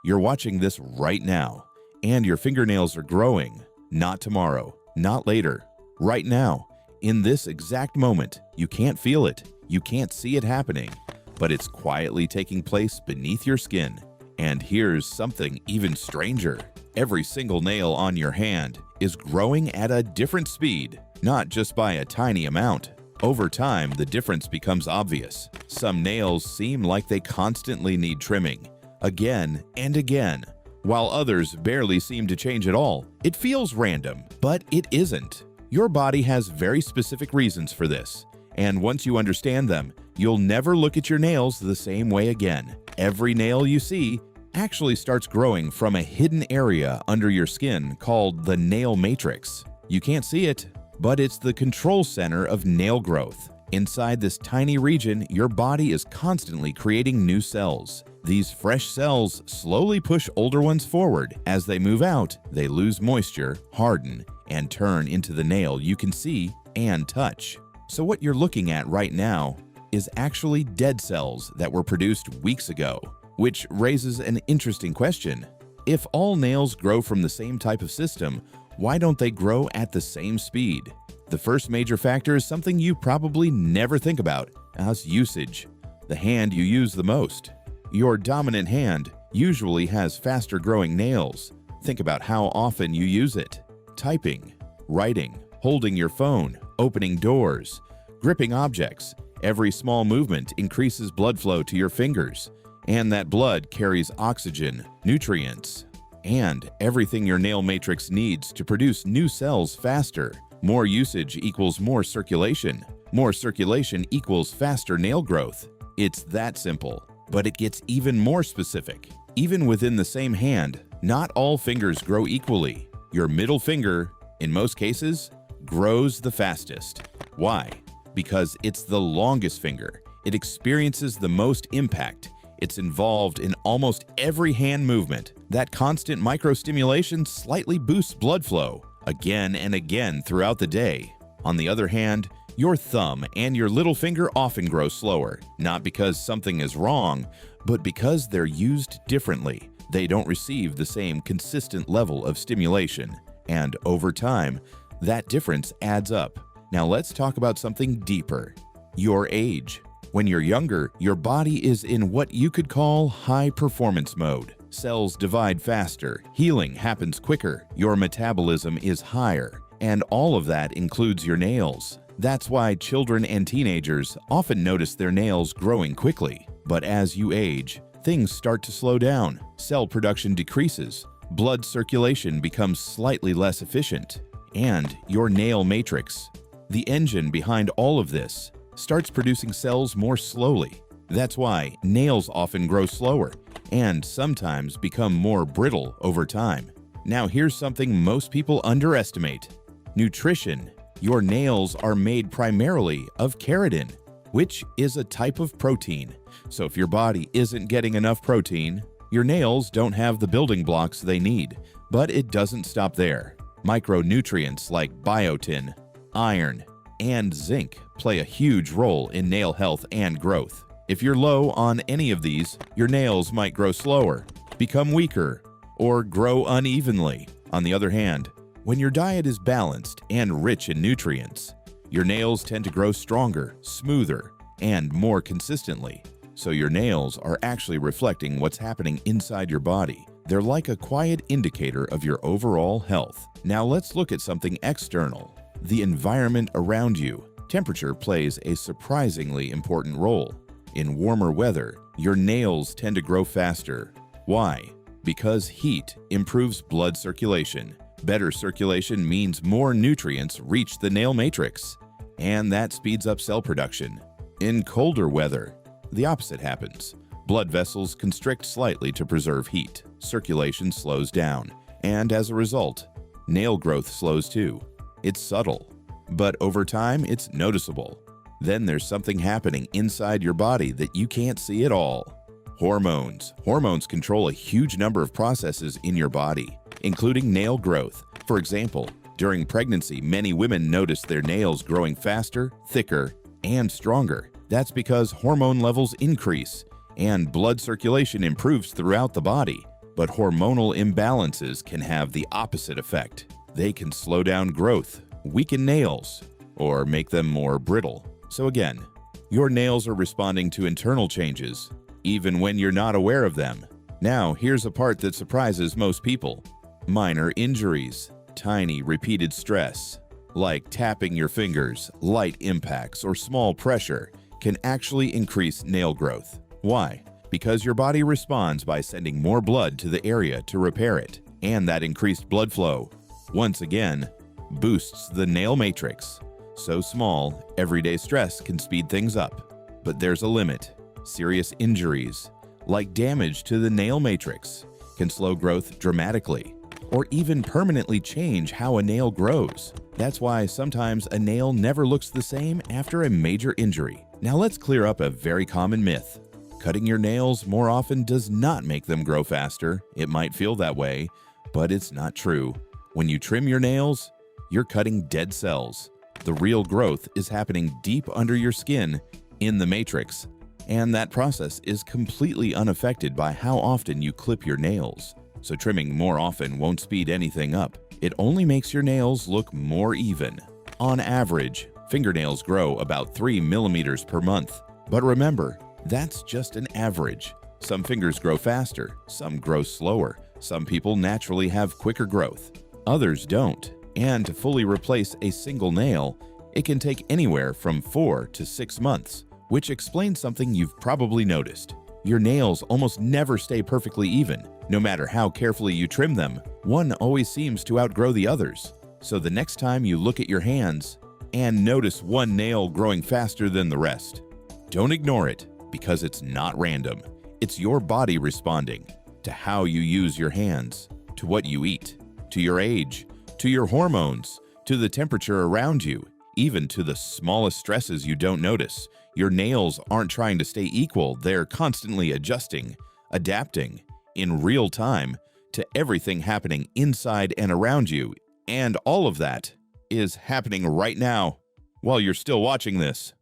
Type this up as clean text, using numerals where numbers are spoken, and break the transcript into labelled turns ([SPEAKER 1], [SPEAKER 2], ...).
[SPEAKER 1] You're watching this right now, and your fingernails are growing. Not tomorrow, not later, right now. In this exact moment, you can't feel it, you can't see it happening, but it's quietly taking place beneath your skin. And here's something even stranger. Every single nail on your hand is growing at a different speed, not just by a tiny amount. Over time, the difference becomes obvious. Some nails seem like they constantly need trimming, again and again, while others barely seem to change at all. It feels random, but it isn't. Your body has very specific reasons for this, and once you understand them, you'll never look at your nails the same way again. Every nail you see actually starts growing from a hidden area under your skin called the nail matrix. You can't see it, but it's the control center of nail growth. Inside this tiny region, your body is constantly creating new cells. These fresh cells slowly push older ones forward. As they move out, they lose moisture, harden, and turn into the nail you can see and touch. So what you're looking at right now is actually dead cells that were produced weeks ago, which raises an interesting question. If all nails grow from the same type of system, why don't they grow at the same speed? The first major factor is something you probably never think about, as usage. The hand you use the most. Your dominant hand usually has faster growing nails. Think about how often you use it. Typing, writing, holding your phone, opening doors, gripping objects. Every small movement increases blood flow to your fingers, and that blood carries oxygen, nutrients, and everything your nail matrix needs to produce new cells faster. More usage equals more circulation. More circulation equals faster nail growth. It's that simple, but it gets even more specific. Even within the same hand, not all fingers grow equally. Your middle finger, in most cases, grows the fastest. Why? Because it's the longest finger. It experiences the most impact. It's involved in almost every hand movement. That constant microstimulation slightly boosts blood flow again and again throughout the day. On the other hand, your thumb and your little finger often grow slower, not because something is wrong, but because they're used differently. They don't receive the same consistent level of stimulation, and over time, that difference adds up. Now let's talk about something deeper: your age. When you're younger, your body is in what you could call high performance mode. Cells divide faster, healing happens quicker, your metabolism is higher, and all of that includes your nails. That's why children and teenagers often notice their nails growing quickly. But as you age, things start to slow down. Cell production decreases, blood circulation becomes slightly less efficient, and your nail matrix, the engine behind all of this, starts producing cells more slowly. That's why nails often grow slower and sometimes become more brittle over time. Now here's something most people underestimate: nutrition. Your nails are made primarily of keratin, which is a type of protein. So if your body isn't getting enough protein, your nails don't have the building blocks they need. But it doesn't stop there. Micronutrients like biotin, iron, and zinc play a huge role in nail health and growth. If you're low on any of these, your nails might grow slower, become weaker, or grow unevenly. On the other hand, when your diet is balanced and rich in nutrients, your nails tend to grow stronger, smoother, and more consistently. So your nails are actually reflecting what's happening inside your body. They're like a quiet indicator of your overall health. Now let's look at something external: the environment around you. Temperature plays a surprisingly important role. In warmer weather, your nails tend to grow faster. Why? Because heat improves blood circulation. Better circulation means more nutrients reach the nail matrix, and that speeds up cell production. In colder weather, the opposite happens. Blood vessels constrict slightly to preserve heat. Circulation slows down, and as a result, nail growth slows too. It's subtle, but over time it's noticeable. Then there's something happening inside your body that you can't see at all. Hormones. Hormones control a huge number of processes in your body, including nail growth. For example, during pregnancy, many women notice their nails growing faster, thicker, and stronger. That's because hormone levels increase and blood circulation improves throughout the body. But hormonal imbalances can have the opposite effect. They can slow down growth, weaken nails, or make them more brittle. So again, your nails are responding to internal changes, even when you're not aware of them. Now, here's a part that surprises most people. Minor injuries, tiny repeated stress, like tapping your fingers, light impacts, or small pressure, can actually increase nail growth. Why? Because your body responds by sending more blood to the area to repair it, and that increased blood flow, once again, boosts the nail matrix. So small, everyday stress can speed things up. But there's a limit. Serious injuries, like damage to the nail matrix, can slow growth dramatically, or even permanently change how a nail grows. That's why sometimes a nail never looks the same after a major injury. Now let's clear up a very common myth. Cutting your nails more often does not make them grow faster. It might feel that way, but it's not true. When you trim your nails, you're cutting dead cells. The real growth is happening deep under your skin in the matrix, and that process is completely unaffected by how often you clip your nails. So trimming more often won't speed anything up. It only makes your nails look more even. On average, fingernails grow about 3 millimeters per month. But remember, that's just an average. Some fingers grow faster, some grow slower. Some people naturally have quicker growth, others don't. And to fully replace a single nail, it can take anywhere from 4 to 6 months, which explains something you've probably noticed. Your nails almost never stay perfectly even. No matter how carefully you trim them, one always seems to outgrow the others. So the next time you look at your hands and notice one nail growing faster than the rest, don't ignore it, because it's not random. It's your body responding to how you use your hands, to what you eat, to your age, to your hormones, to the temperature around you, even to the smallest stresses you don't notice. Your nails aren't trying to stay equal, they're constantly adjusting, adapting, in real time, to everything happening inside and around you. And all of that is happening right now, while you're still watching this.